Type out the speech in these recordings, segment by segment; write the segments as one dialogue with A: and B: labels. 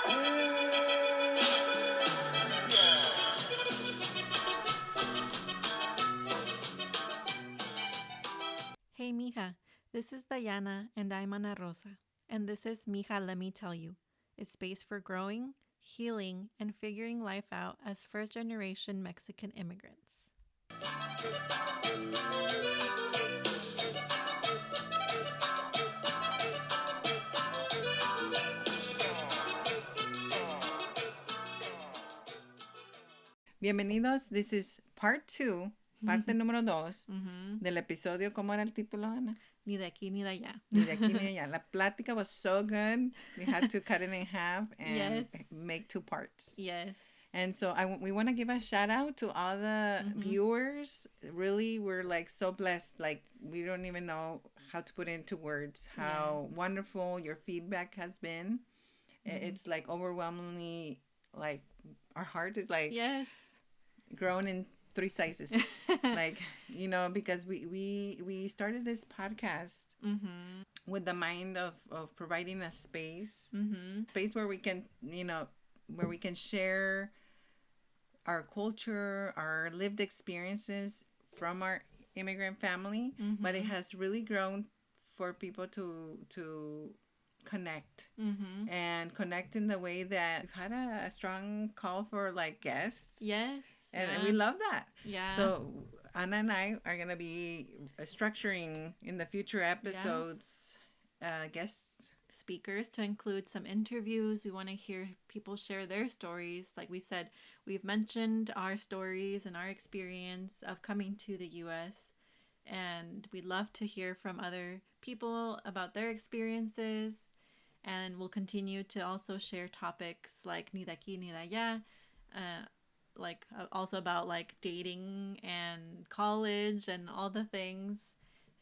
A: Hey, Mija, this is Diana, and I'm Ana Rosa. And this is Mija, Let Me Tell You. It's space for growing, healing, and figuring life out as first generation Mexican immigrants.
B: Bienvenidos. This is part 2, parte número 2 del episodio. ¿Cómo era el título, Ana?
A: Ni de aquí ni de allá.
B: Ni de aquí ni de allá. La plática was so good. We had to cut it in half and make 2 parts.
A: Yes.
B: And so we want to give a shout out to all the viewers. Really, we're like so blessed. Like we don't even know how to put into words how wonderful your feedback has been. It's like overwhelmingly, like our heart is like grown in 3 sizes. Like, you know, because we started this podcast with the mind of providing a space where we can, you know, where we can share our culture, our lived experiences from our immigrant family. But it has really grown for people to connect and connect in the way that we've had a strong call for like guests.
A: Yes.
B: And we love that.
A: Yeah.
B: So Ana and I are going to be structuring in the future episodes guests.
A: Speakers to include some interviews. We want to hear people share their stories. Like we said, we've mentioned our stories and our experience of coming to the U.S. And we'd love to hear from other people about their experiences. And we'll continue to also share topics like ni de aquí ni de allá, like also about like dating and college and all the things.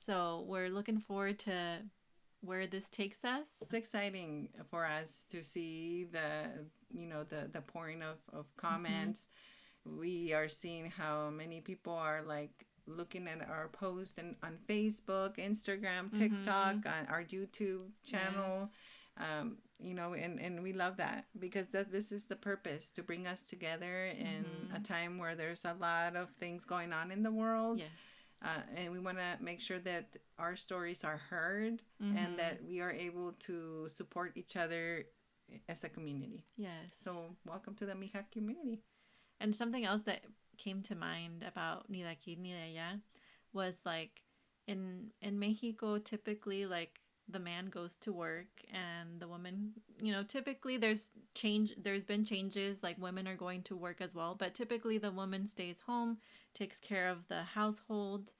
A: So we're looking forward to where this takes us.
B: It's exciting for us to see the pouring of comments. We are seeing how many people are like looking at our posts and on Facebook, Instagram, TikTok, on our YouTube channel. You know, and we love that because this is the purpose, to bring us together in a time where there's a lot of things going on in the world.
A: Yes.
B: And we want to make sure that our stories are heard and that we are able to support each other as a community.
A: Yes.
B: So welcome to the Mija community.
A: And something else that came to mind about ni de aquí ni de allá was like in Mexico, typically like the man goes to work and the woman, you know, typically there's been changes, like women are going to work as well, but typically the woman stays home, takes care of the household.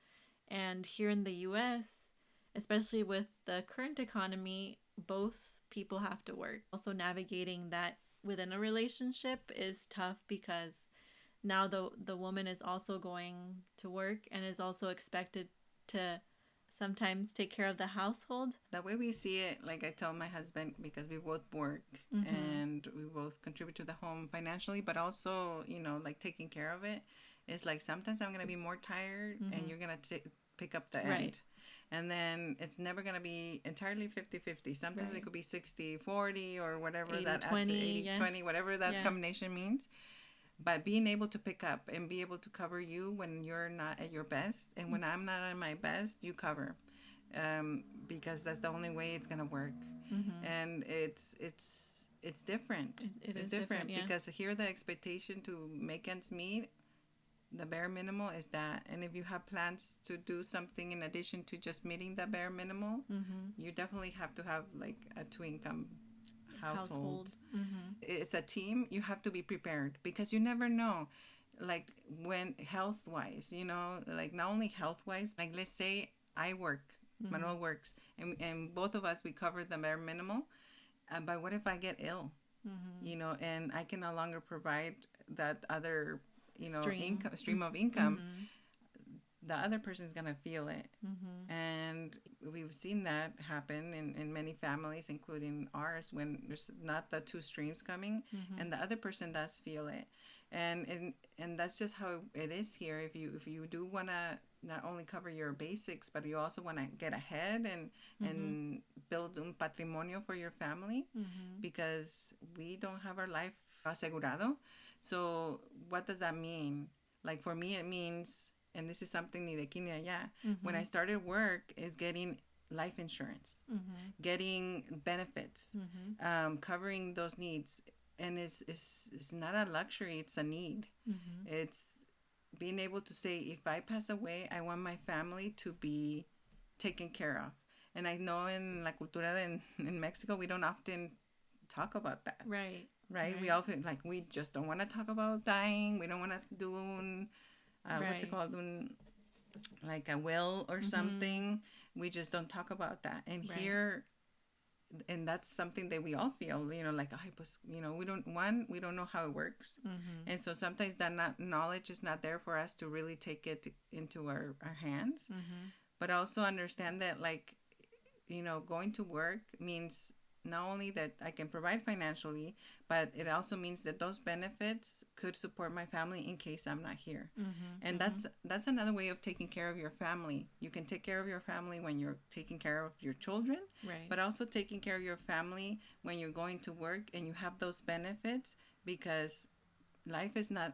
A: And here in the US, especially with the current economy, both people have to work. Also navigating that within a relationship is tough because now the woman is also going to work and is also expected to sometimes take care of the household.
B: The way we see it, like I tell my husband, because we both work and we both contribute to the home financially, but also, you know, like taking care of it, it's like sometimes I'm going to be more tired and you're going to pick up the end. And then it's never going to be entirely 50-50. Sometimes it could be 60-40 or whatever
A: 80,
B: that
A: 20,
B: 80-20, whatever that combination means. But being able to pick up and be able to cover you when you're not at your best, and when I'm not at my best, you cover, because that's the only way it's gonna work. And it's different. It's different because here the expectation to make ends meet, the bare minimal is that. And if you have plans to do something in addition to just meeting the bare minimal, you definitely have to have like a 2-income household. It's a team. You have to be prepared because you never know, like when health wise, you know, like not only health wise, like let's say I work, Manuel works, and both of us we cover the bare minimal, but what if I get ill, you know, and I can no longer provide that other, you know, stream of income, the other person's gonna feel it. And we've seen that happen in many families, including ours, when there's not the 2 streams coming and the other person does feel it. And that's just how it is here. If you do want to not only cover your basics, but you also want to get ahead
A: Mm-hmm.
B: and build un patrimonio for your family,
A: Mm-hmm.
B: because we don't have our life asegurado. So what does that mean? Like for me, it means, and this is something ni de aquí ni de allá. When
A: Mm-hmm.
B: I started work, is getting life insurance,
A: Mm-hmm.
B: getting benefits,
A: Mm-hmm.
B: covering those needs. And it's not a luxury, it's a need.
A: Mm-hmm.
B: It's being able to say, if I pass away, I want my family to be taken care of. And I know in la cultura in Mexico, we don't often talk about that,
A: Right.
B: right? We
A: Right.
B: often, like, we just don't want to talk about dying. We don't want to do what's it
A: Right.
B: called, like a will or
A: Mm-hmm.
B: something. We just don't talk about that. And
A: Right.
B: here, and that's something that we all feel, like, ay, pues, we don't know how it works.
A: Mm-hmm.
B: And so sometimes that knowledge is not there for us to really take it into our hands.
A: Mm-hmm.
B: But also understand that, like, going to work means not only that I can provide financially, but it also means that those benefits could support my family in case I'm not here.
A: Mm-hmm.
B: And
A: Mm-hmm.
B: that's another way of taking care of your family. You can take care of your family when you're taking care of your children,
A: Right.
B: but also taking care of your family when you're going to work and you have those benefits, because life is not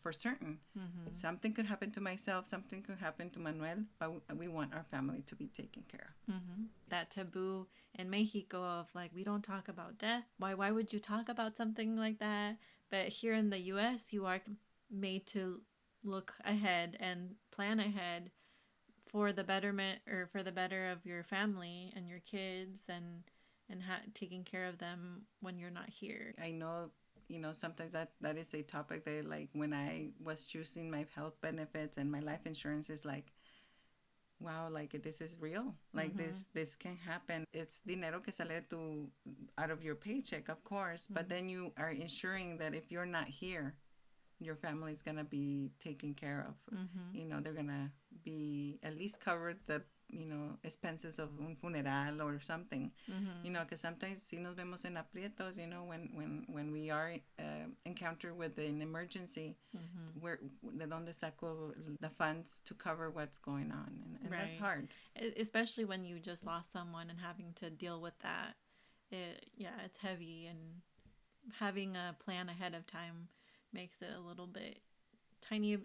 B: for certain.
A: Mm-hmm.
B: Something could happen to myself, something could happen to Manuel, but we want our family to be taken care
A: Mm-hmm. That taboo in Mexico of like we don't talk about death. Why would you talk about something like that? But here in the US you are made to look ahead and plan ahead for the betterment or for the better of your family and your kids and taking care of them when you're not here.
B: of. I know, sometimes that is a topic that, like, when I was choosing my health benefits and my life insurance, is like, wow, like, this is real. Like,
A: Mm-hmm.
B: this can happen. It's dinero que sale to out of your paycheck, of course, but
A: Mm-hmm.
B: then you are ensuring that if you're not here, your family's gonna be taken care of.
A: Mm-hmm.
B: They're gonna be at least covered the expenses of un funeral or something.
A: Mm-hmm.
B: Because sometimes si nos vemos en aprietos, when we are encountered with an emergency,
A: Mm-hmm.
B: where de donde saco the funds to cover what's going on, and that's
A: Right.
B: hard.
A: Especially when you just lost someone and having to deal with that. Yeah, it's heavy and having a plan ahead of time makes it a little bit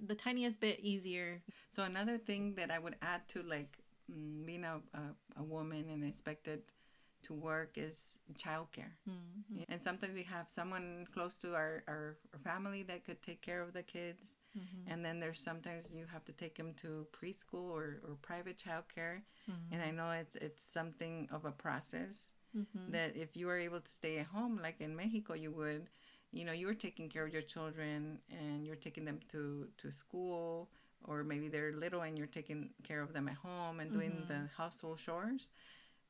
A: the tiniest bit easier.
B: So another thing that I would add to, like, being a woman and expected to work is childcare.
A: Mm-hmm.
B: And sometimes we have someone close to our family that could take care of the kids.
A: Mm-hmm.
B: And then there's sometimes you have to take them to preschool or private childcare. And I
A: Mm-hmm.
B: know it's something of a process,
A: Mm-hmm.
B: that if you were able to stay at home, like in Mexico, you would, you were taking care of your children and you're taking them to school, or maybe they're little and you're taking care of them at home and doing
A: Mm-hmm.
B: the household chores.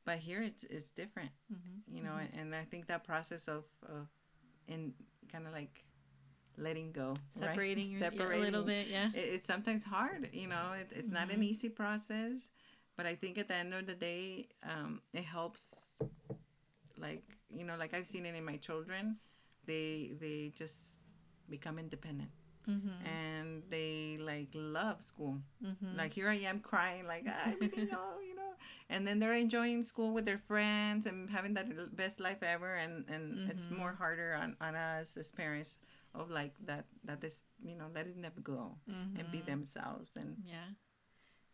B: But here it's different,
A: Mm-hmm. Mm-hmm.
B: and I think that process of in kind of like letting go, right?
A: Separating yeah, a little
B: Separating,
A: bit, yeah.
B: it's sometimes hard. It's not an
A: Mm-hmm.
B: easy process, but I think at the end of the day, it helps. Like, like I've seen it in my children, they just become independent,
A: Mm-hmm.
B: and they, like, love school.
A: Mm-hmm.
B: Like, here I am crying, like, I really know, and then they're enjoying school with their friends and having that best life ever, and it's
A: Mm-hmm.
B: more harder on us as parents, of like that this, letting them go and be
A: Mm-hmm.
B: themselves. And
A: Yeah.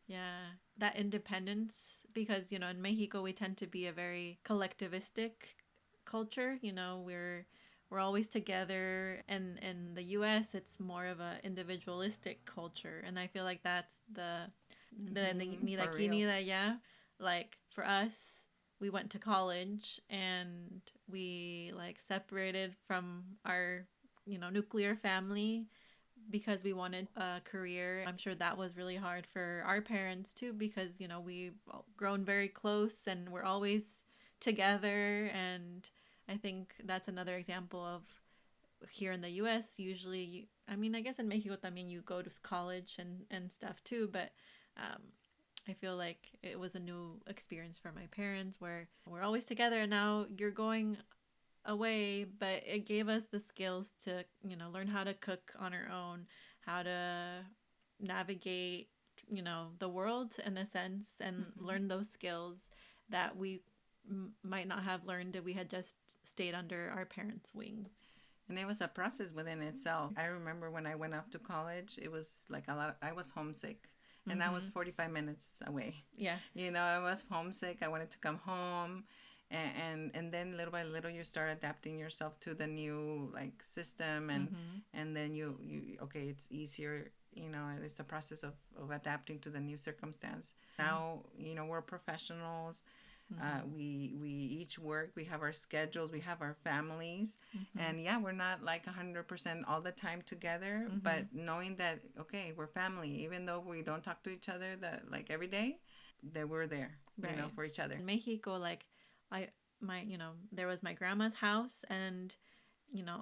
A: Yeah, that independence, because in Mexico we tend to be a very collectivistic culture. We're always together, and in the U.S. it's more of a individualistic culture, and I feel like that's the ni de
B: for
A: aquí ni
B: reals.
A: de allá. Like for us, we went to college and we like separated from our nuclear family because we wanted a career. I'm sure that was really hard for our parents too because, we've grown very close and we're always together. And I think that's another example of here in the US. Usually, I mean, I guess in Mexico también you go to college and stuff too, but um, I feel like it was a new experience for my parents where we're always together and now you're going away, but it gave us the skills to, learn how to cook on our own, how to navigate, the world in a sense, and
B: Mm-hmm.
A: learn those skills that we might not have learned if we had just stayed under our parents' wings.
B: And it was a process within itself. I remember when I went off to college, it was like a lot. I was homesick, and I was
A: Mm-hmm.
B: 45 minutes away.
A: Yeah.
B: I was homesick. I wanted to come home, and then little by little you start adapting yourself to the new like system,
A: Mm-hmm.
B: and then you okay, it's easier. It's a process of adapting to the new circumstance. Now, we're professionals.
A: Mm-hmm.
B: We each work. We have our schedules. We have our families,
A: Mm-hmm.
B: and yeah, we're not like 100% all the time together.
A: Mm-hmm.
B: But knowing that, okay, we're family, even though we don't talk to each other that like every day, that we're there,
A: Right.
B: for each other.
A: In Mexico, like I my there was my grandma's house, and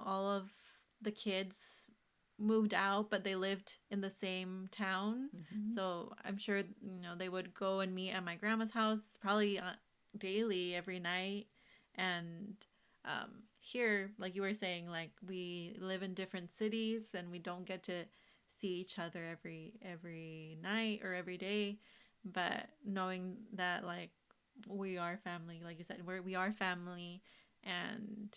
A: all of the kids moved out, but they lived in the same town.
B: Mm-hmm.
A: So I'm sure they would go and meet at my grandma's house probably daily every night. And here, like you were saying, like we live in different cities and we don't get to see each other every night or every day. But knowing that, like, we are family, like you said, we are family, and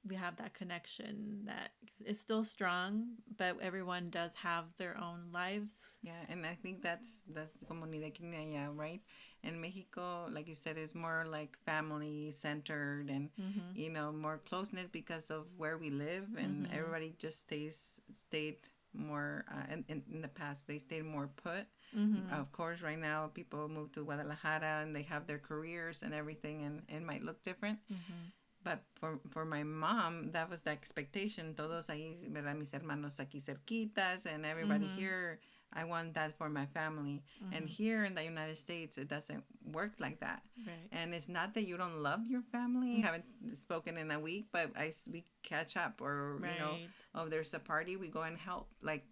A: we have that connection that is still strong, but everyone does have their own lives.
B: Yeah, and I think that's the comunidad quinceañera, right? In Mexico, like you said, it's more like family centered, and
A: Mm-hmm.
B: more closeness because of where we live, and
A: Mm-hmm.
B: everybody just stayed more. In the past, they stayed more put.
A: Mm-hmm.
B: Of course, right now people move to Guadalajara and they have their careers and everything, and it might look different.
A: Mm-hmm.
B: But for my mom, that was the expectation. Todos ahí, ¿verdad? Mis hermanos aquí cerquitas, and everybody
A: Mm-hmm.
B: here. I want that for my family. And
A: Mm-hmm.
B: here in the United States, it doesn't work like that.
A: Right.
B: And it's not that you don't love your family. I haven't spoken in a week, but we catch up, or
A: Right.
B: oh, there's a party, we go and help. Like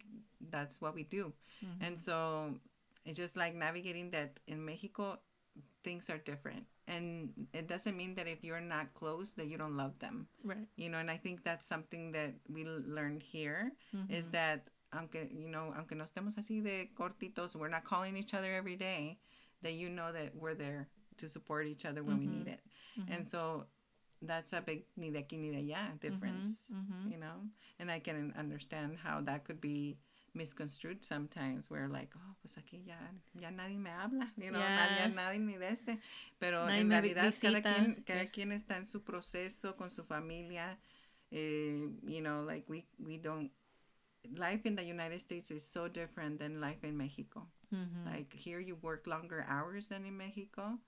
B: that's what we do. And
A: Mm-hmm.
B: so it's just like navigating that in Mexico, things are different, and it doesn't mean that if you're not close that you don't love them.
A: Right.
B: And I think that's something that we learned here, is
A: Mm-hmm.
B: that aunque no estemos así de cortitos, we're not calling each other every day, that that we're there to support each other when we
A: Mm-hmm.
B: need it.
A: Mm-hmm.
B: And so that's a big ni de aquí ni de allá difference.
A: Mm-hmm. Mm-hmm.
B: And I can understand how that could be misconstrued sometimes, where like, oh, pues aquí ya nadie me habla,
A: Yeah.
B: nadie ni de este, pero
A: Nadie
B: en
A: me
B: realidad
A: visita.
B: cada
A: Yeah.
B: quien está en su proceso con su familia. Like we don't, life in the United States is so different than life in Mexico.
A: Mm-hmm.
B: Like here you work longer hours than in Mexico,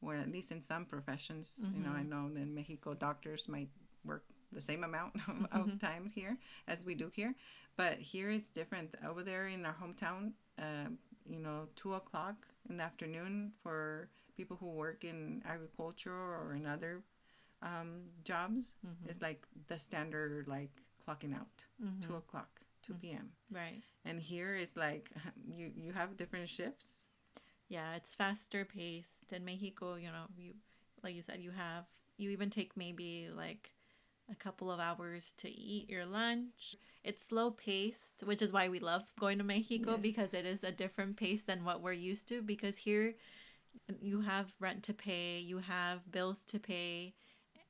B: or at least in some professions. I
A: Mm-hmm.
B: know that in Mexico doctors might work the same amount
A: Mm-hmm.
B: of times here as we do here, but here it's different. Over there in our hometown, 2 o'clock in the afternoon for people who work in agriculture or in other jobs,
A: Mm-hmm.
B: is like the standard, like clocking out.
A: Mm-hmm.
B: 2 o'clock, 2 p.m.
A: Right.
B: And here it's like you have different shifts.
A: Yeah, it's faster paced. In Mexico, you like you said, you even take maybe like a couple of hours to eat your lunch. It's slow paced, which is why we love going to Mexico,
B: Yes.
A: because it is a different pace than what we're used to. Because here you have rent to pay, you have bills to pay,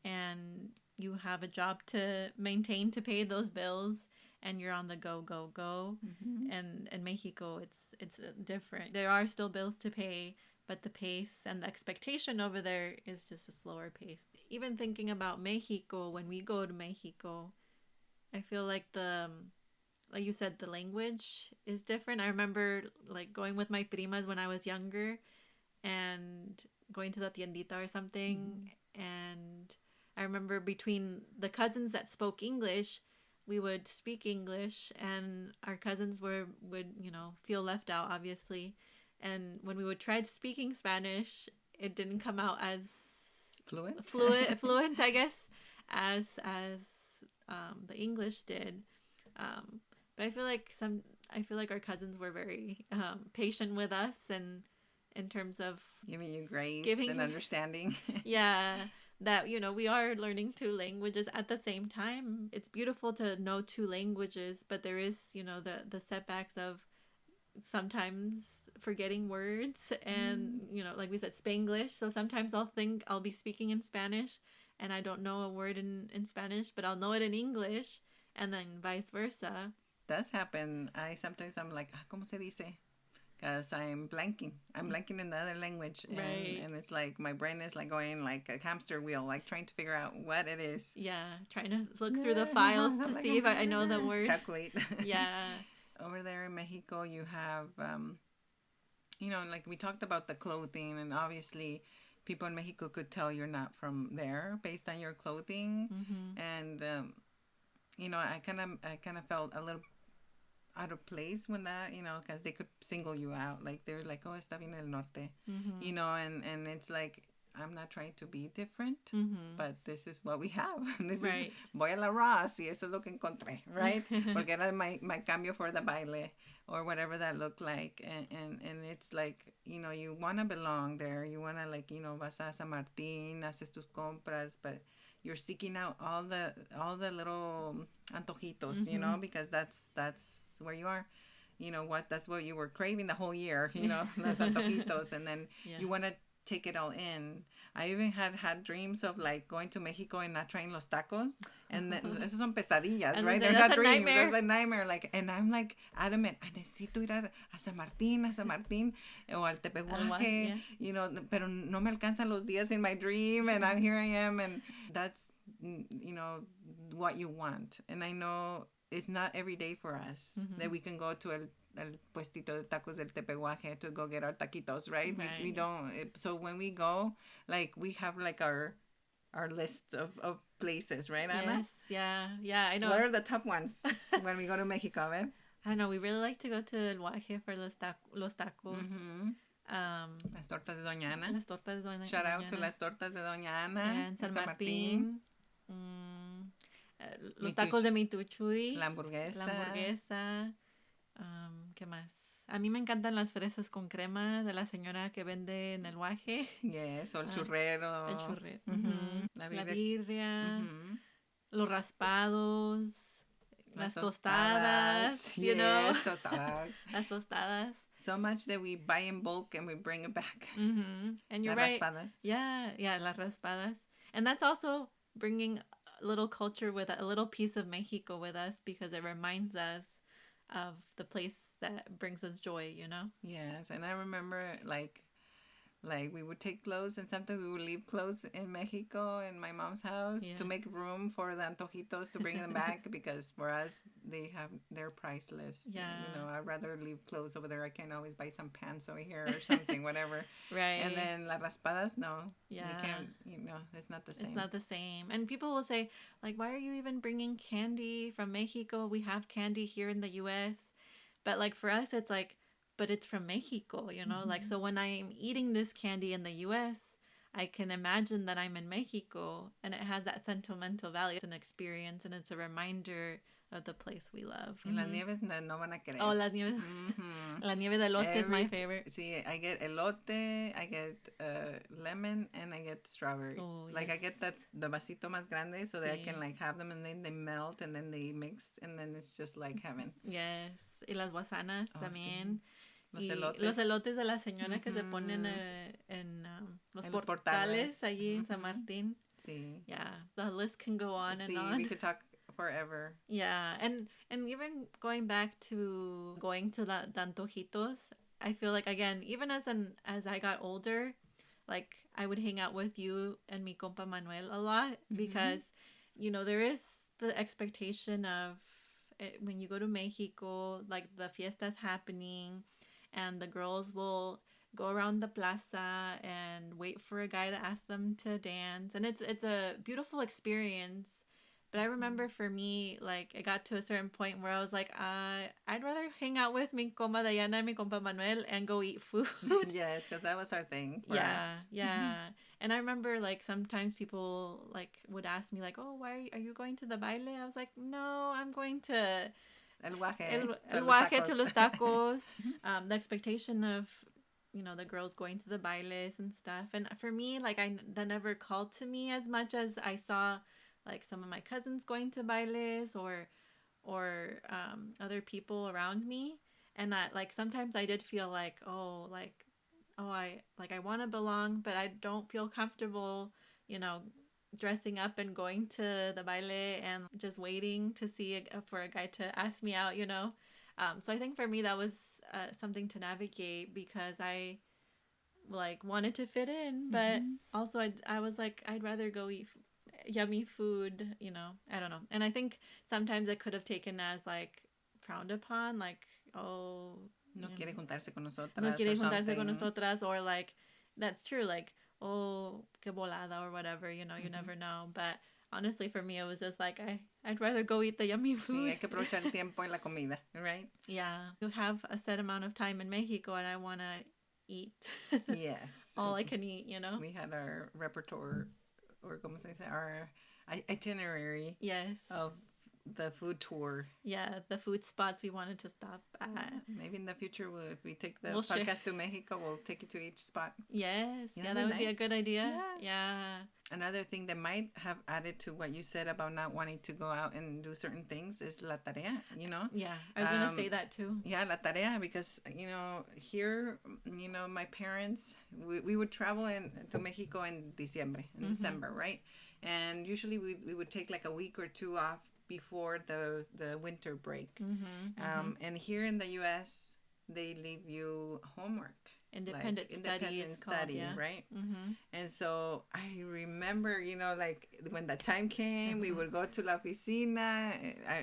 A: and you have a job to maintain to pay those bills, and you're on the go go go.
B: Mm-hmm.
A: And in Mexico, it's different. There are still bills to pay, but the pace and the expectation over there is just a slower pace. Even thinking about Mexico, when we go to Mexico, I feel like like you said, the language is different. I remember like going with my primas when I was younger, and going to the tiendita or something,
B: Mm-hmm.
A: and I remember between the cousins that spoke English, we would speak English, and our cousins would feel left out, obviously. And when we would try speaking Spanish, it didn't come out as
B: Fluent.
A: fluent, I guess, as the English did. But I feel like our cousins were very patient with us, and in terms of
B: Giving you grace and
A: giving,
B: understanding.
A: yeah, that, we are learning two languages at the same time. It's beautiful to know two languages, but there is, the setbacks of sometimes forgetting words and, like we said, Spanglish. So sometimes I'll think I'll be speaking in Spanish and I don't know a word in Spanish, but I'll know it in English, and then vice versa.
B: Does happen. I'm like, ¿cómo se dice? Because I'm blanking. I'm blanking in the other language.
A: Right.
B: And it's like my brain is like going like a hamster wheel, like trying to figure out what it is.
A: Yeah, trying to look through the files to like, see if I know the word.
B: Calculate.
A: Yeah.
B: Over there in Mexico, you have, like we talked about the clothing, and obviously people in Mexico could tell you're not from there based on your clothing.
A: Mm-hmm.
B: And, I kind of felt a little out of place when that, because they could single you out. Like, they're like, oh, está bien el norte,
A: mm-hmm.
B: And it's like, I'm not trying to be different, but this is what we have. This
A: right.
B: is, voy a la Ross, y eso es lo que encontré, right? Porque era my cambio for the baile, or whatever that looked like. And it's like, you want to belong there. You want to, like, vas a San Martín, haces tus compras, but you're seeking out all the little antojitos, because that's where you are. That's what you were craving the whole year, los antojitos, and then you want to take it all in. I even had dreams of like going to Mexico and not trying los tacos, and then esos son pesadillas, right? They're not dreams. That's a nightmare. Like, and I'm like adamant, I necesito ir a San Martín, o al Tepehuaje, pero no me alcanzan los días in my dream, and here I am, and that's what you want. And I know it's not every day for us that we can go to el puestito de tacos del Tepehuaje to go get our taquitos, right? We don't. So when we go, like, we have like our list of places, right, Ana?
A: Yes, yeah, I know.
B: What are the top ones when we go to Mexico, right?
A: I don't know. We really like to go to El Guaje for los tacos.
B: Mm-hmm. Las tortas de Doña Ana. Shout out to las tortas de Doña Ana.
A: And San Martín. Los tacos de Mituchuy.
B: La hamburguesa.
A: ¿Qué más? A mí me encantan las fresas con crema de la señora que vende en el Guaje.
B: Yes, o el churrero.
A: El churrero.
B: Mm-hmm.
A: La birria. Los raspados. Las tostadas.
B: Yes, tostadas.
A: Las tostadas.
B: So much that we buy in bulk and we bring it back.
A: And you're right.
B: Raspadas.
A: Yeah, las raspadas. And that's also bringing a little culture with a little piece of Mexico with us, because it reminds us of the place that brings us joy,
B: Yes, and I remember like we would take clothes, and sometimes we would leave clothes in Mexico in my mom's house to make room for the antojitos to bring them back, because for us they're priceless.
A: Yeah,
B: I'd rather leave clothes over there. I can always buy some pants over here or something, whatever.
A: Right.
B: And then las raspadas, no.
A: Yeah.
B: You can't. It's not the same.
A: It's not the same. And people will say, like, why are you even bringing candy from Mexico? We have candy here in the U.S. But like for us, it's like, but it's from Mexico, Like, so when I'm eating this candy in the U.S., I can imagine that I'm in Mexico, and it has that sentimental value. It's an experience, and it's a reminder of the place we love.
B: Y las nieves no van a querer.
A: Oh, las nieves. La nieve de elote is my favorite.
B: See, I get elote, I get lemon, and I get strawberry.
A: Oh,
B: like,
A: yes.
B: I get the vasito más grande so that I can like have them, and then they melt, and then they mix, and then it's just like heaven.
A: Yes. Y las guasanas también.
B: Sí.
A: Los elotes de la señora que se ponen en los portales allí en San Martín.
B: Sí.
A: Yeah, the list can go on and on.
B: We could talk forever.
A: Yeah, and even going back to going to the antojitos, I feel like, again, even as I got older, like, I would hang out with you and mi compa Manuel a lot, because there is the expectation of when you go to Mexico, like, the fiesta's happening, and the girls will go around the plaza and wait for a guy to ask them to dance, and it's a beautiful experience. But I remember for me, like, it got to a certain point where I was like, I'd rather hang out with mi compa Diana and mi compa Manuel and go eat food.
B: Yes, because that was our thing.
A: Yeah. And I remember, like, sometimes people, like, would ask me, like, oh, why are you going to the baile? I was like, no, I'm going to
B: El Guaje.
A: El Guaje to los tacos. The expectation of the girls going to the bailes and stuff. And for me, like, that never called to me as much as I saw like some of my cousins going to bailes or other people around me. And like sometimes I did feel like, I want to belong, but I don't feel comfortable, you know, dressing up and going to the baile and just waiting to see for a guy to ask me out, you know. So I think for me that was something to navigate, because I like wanted to fit in, but also I was like, I'd rather go eat yummy food, you know. I don't know. And I think sometimes it could have taken as like frowned upon, like, oh,
B: No quiere juntarse con nosotras.
A: no quiere
B: or
A: juntarse con
B: something.
A: nosotras, or like, that's true, like, oh, que volada or whatever, you know, you never know. But honestly, for me, it was just like, I'd rather go eat the yummy food.
B: Sí, hay que aprovechar el tiempo en la comida, right?
A: Yeah. You have a set amount of time in Mexico, and I want to eat.
B: Yes.
A: All I can eat, you know?
B: We had our repertoire, or como se dice, our itinerary.
A: Yes.
B: Of the food tour.
A: Yeah, the food spots we wanted to stop at.
B: Maybe in the future, if we take the podcast to Mexico, we'll take you to each spot.
A: Yes. Yeah, that would be a good idea. Yeah.
B: Another thing that might have added to what you said about not wanting to go out and do certain things is la tarea, you know?
A: Yeah, I was going to say that too.
B: Yeah, la tarea, because, you know, here, you know, my parents, we would travel to Mexico in December, right? And usually we would take like a week or two off before the winter break. And here in the U.S., they leave you homework.
A: Independent study is called, yeah.
B: Right? And so I remember, you know, like when the time came, we would go to la oficina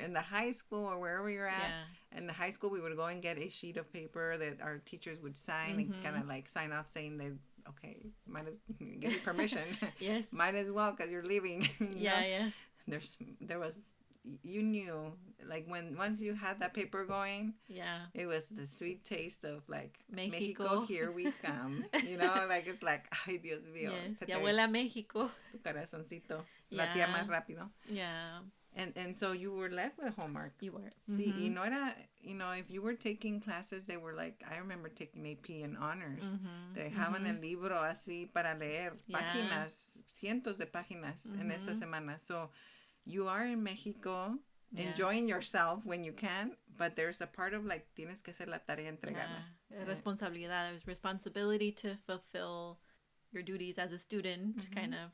B: in the high school or wherever you're at. Yeah. In the high school, we would go and get a sheet of paper that our teachers would sign and kind of like sign off saying that, okay, might as give you permission.
A: Yes.
B: Might as well, because you're leaving.
A: Yeah.
B: There was, you knew, like once you had that paper going,
A: yeah,
B: it was the sweet taste of like
A: Mexico,
B: here we come. You know, like it's like, ay Dios mío,
A: yes, ya huele a México,
B: tu corazoncito, la tía más rápido.
A: Yeah.
B: And so you were left with homework.
A: You were.
B: Sí, y no era, you know, if you were taking classes, they were like, I remember taking AP and honors. Te dejaban el libro así para leer, páginas, cientos de páginas en esa semana. So you are in Mexico, enjoying yourself when you can, but there's a part of like, tienes que hacer la tarea, entregarla.
A: Responsabilidad. There's responsibility to fulfill your duties as a student, kind of.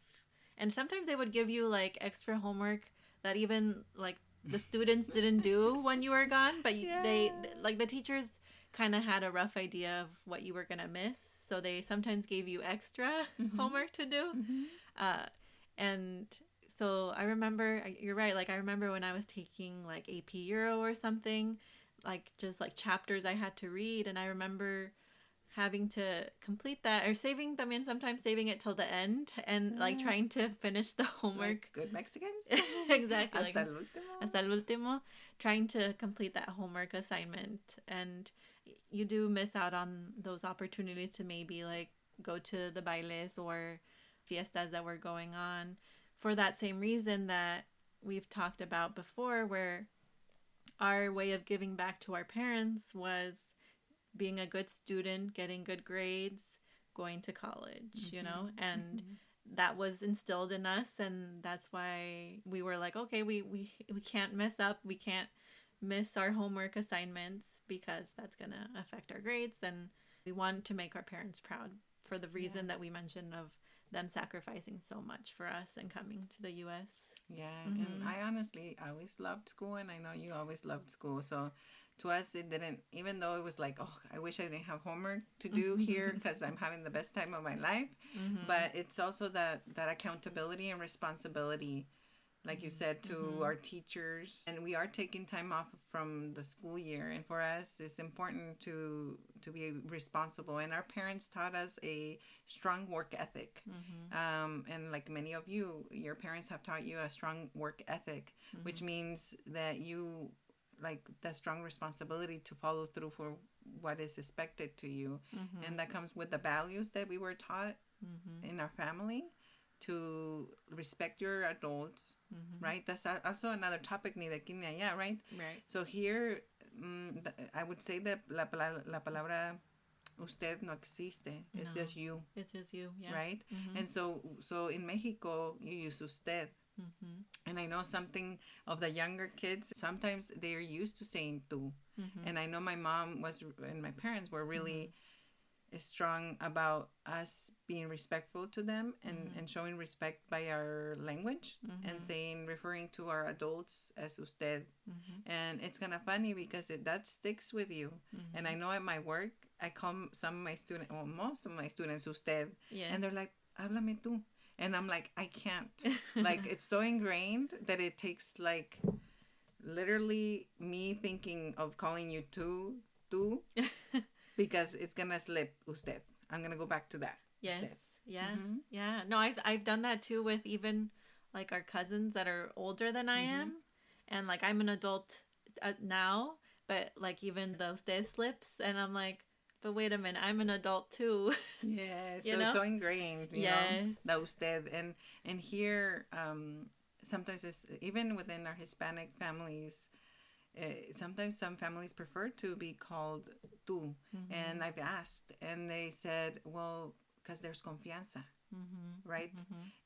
A: And sometimes they would give you like extra homework that even like the students didn't do when you were gone, but they, like the teachers kind of had a rough idea of what you were going to miss. So they sometimes gave you extra homework to do. And so I remember, you're right, like I remember when I was taking like AP Euro or something, like just like chapters I had to read, and I remember having to complete that, or sometimes saving it till the end and like trying to finish the homework.
B: Like good Mexicans?
A: Exactly.
B: Hasta el último.
A: Hasta el último. Trying to complete that homework assignment. And you do miss out on those opportunities to maybe like go to the bailes or fiestas that were going on, for that same reason that we've talked about before, where our way of giving back to our parents was being a good student, getting good grades, going to college, you know, and that was instilled in us. And that's why we were like, okay, we can't mess up. We can't miss our homework assignments, because that's going to affect our grades. And we want to make our parents proud, for the reason that we mentioned of them sacrificing so much for us and coming to the U.S.
B: Yeah, and I honestly always loved school, and I know you always loved school. So to us, it didn't, even though it was like, oh, I wish I didn't have homework to do here because I'm having the best time of my life. But it's also that accountability and responsibility, like you said, to our teachers. And we are taking time off from the school year. And for us, it's important to be responsible. And our parents taught us a strong work ethic. And like many of you, your parents have taught you a strong work ethic, which means that you, like, the strong responsibility to follow through for what is expected to you. And that comes with the values that we were taught in our family, to respect your adults, right? That's also another topic, ni de aquí ni allá, right?
A: Right.
B: So here, I would say that la palabra Usted no existe. It's
A: No.
B: just you,
A: It's just you. Yeah.
B: right?
A: Mm-hmm.
B: And so in Mexico, you use usted.
A: Mm-hmm.
B: And I know something of the younger kids, sometimes they're used to saying tú.
A: Mm-hmm.
B: And I know my mom was, and my parents were really strong about us being respectful to them and showing respect by our language and saying, referring to our adults as usted. And it's kind of funny because that sticks with you. And I know at my work, I call some of my students, well, most of my students, usted.
A: Yeah.
B: And they're like, háblame tú. And I'm like, I can't. Like, it's so ingrained that it takes, like, literally me thinking of calling you tú, because it's going to slip, usted. I'm going to go back to that.
A: Yes.
B: Usted.
A: Yeah. Yeah. No, I've done that too with even like our cousins that are older than I am. And like I'm an adult now, but like even those day slips and I'm like, but wait a minute, I'm an adult too.
B: Yes,
A: You
B: so
A: know?
B: so ingrained, you
A: Yes.
B: know, the usted. And here, sometimes it's even within our Hispanic families, sometimes some families prefer to be called tú. And I've asked, and they said, well, because there's confianza, right?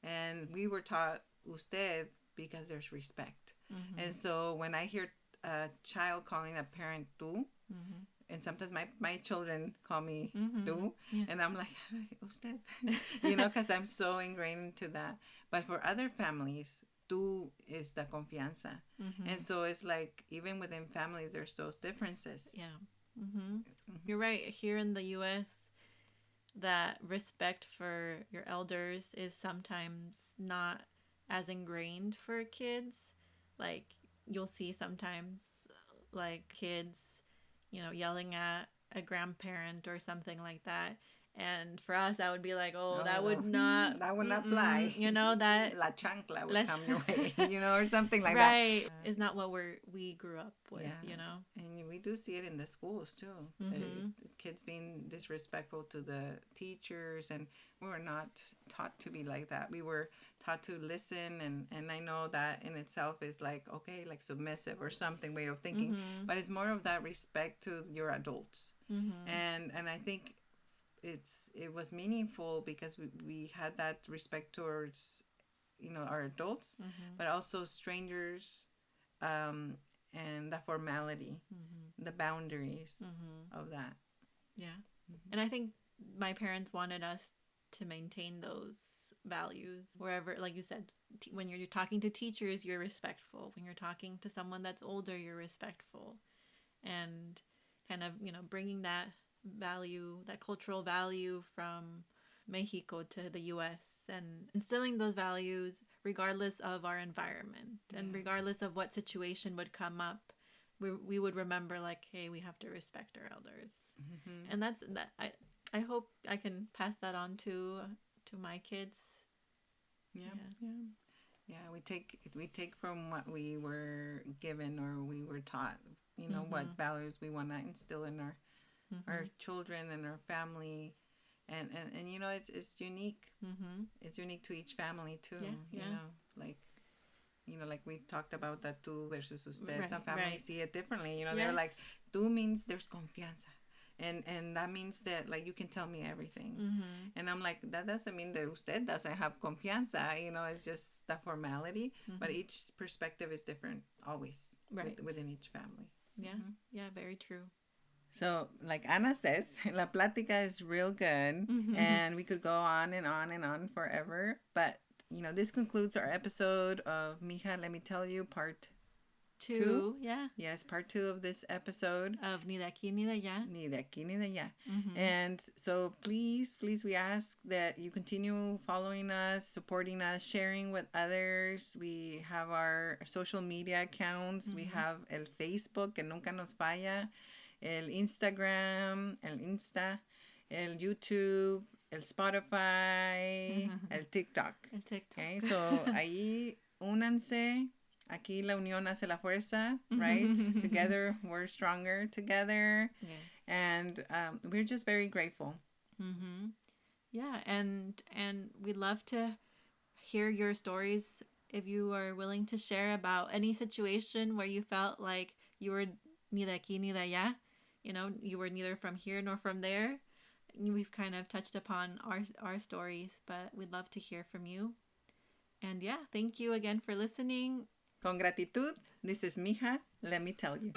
B: And we were taught usted because there's respect. And so when I hear a child calling a parent tú, and sometimes my children call me tú, and I'm like, usted, you know, because I'm so ingrained into that. But for other families, tú is the confianza. And so it's like, even within families, there's those differences.
A: Yeah. You're right. Here in the U.S., that respect for your elders is sometimes not as ingrained for kids. Like, you'll see sometimes, like, kids, you know, yelling at a grandparent or something like that. And for us, that would be like, that would not...
B: That would not fly.
A: You know, that...
B: La chancla would come your way, you know, or something like
A: right. That. It's not what we grew up with, you know?
B: And we do see it in the schools, too. Kids being disrespectful to the teachers, and we were not taught to be like that. We were taught to listen, and I know that in itself is like, okay, like submissive or something, way of thinking. But it's more of that respect to your adults. And I think it was meaningful because we had that respect towards, you know, our adults, but also strangers, and the formality, the boundaries of that.
A: Yeah. And I think my parents wanted us to maintain those values wherever, like you said, when you're talking to teachers, you're respectful. When you're talking to someone that's older, you're respectful. And kind of, you know, bringing that value, that cultural value from Mexico to the US and instilling those values regardless of our environment and regardless of what situation would come up. We would remember, like, hey, we have to respect our elders. And that's that. I hope I can pass that on to my kids.
B: Yeah, we take from what we were given or we were taught, you know, what values we want to instill in our children and our family, and you know, it's unique. It's unique to each family too. You know, like we talked about that tú versus usted.
A: Right,
B: some families
A: right.
B: see it differently. You know, they're like, tú means there's confianza, and that means that, like, you can tell me everything. And I'm like, that doesn't mean that usted doesn't have confianza. You know, it's just the formality. But each perspective is different always, within each family.
A: Yeah, very true.
B: So, like Ana says, la plática is real good, and we could go on and on and on forever. But, you know, this concludes our episode of Mija, Let Me Tell You, part 2.
A: Yeah.
B: Yes, part 2 of this episode.
A: Of Ni de aquí ni de allá.
B: Ni de aquí ni de allá. And so please, we ask that you continue following us, supporting us, sharing with others. We have our social media accounts. We have el Facebook, que nunca nos falla. El Instagram, el Insta, el YouTube, el Spotify, el TikTok. Okay, so ahí únanse. Aquí la unión hace la fuerza, right? Together, we're stronger together.
A: Yes.
B: And we're just very grateful.
A: Yeah, and we'd love to hear your stories if you are willing to share about any situation where you felt like you were ni de aquí ni de allá. You know, you were neither from here nor from there. we've kind of touched upon our stories, but we'd love to hear from you. And yeah, thank you again for listening.
B: Con gratitud, this is Mija. Let me tell you.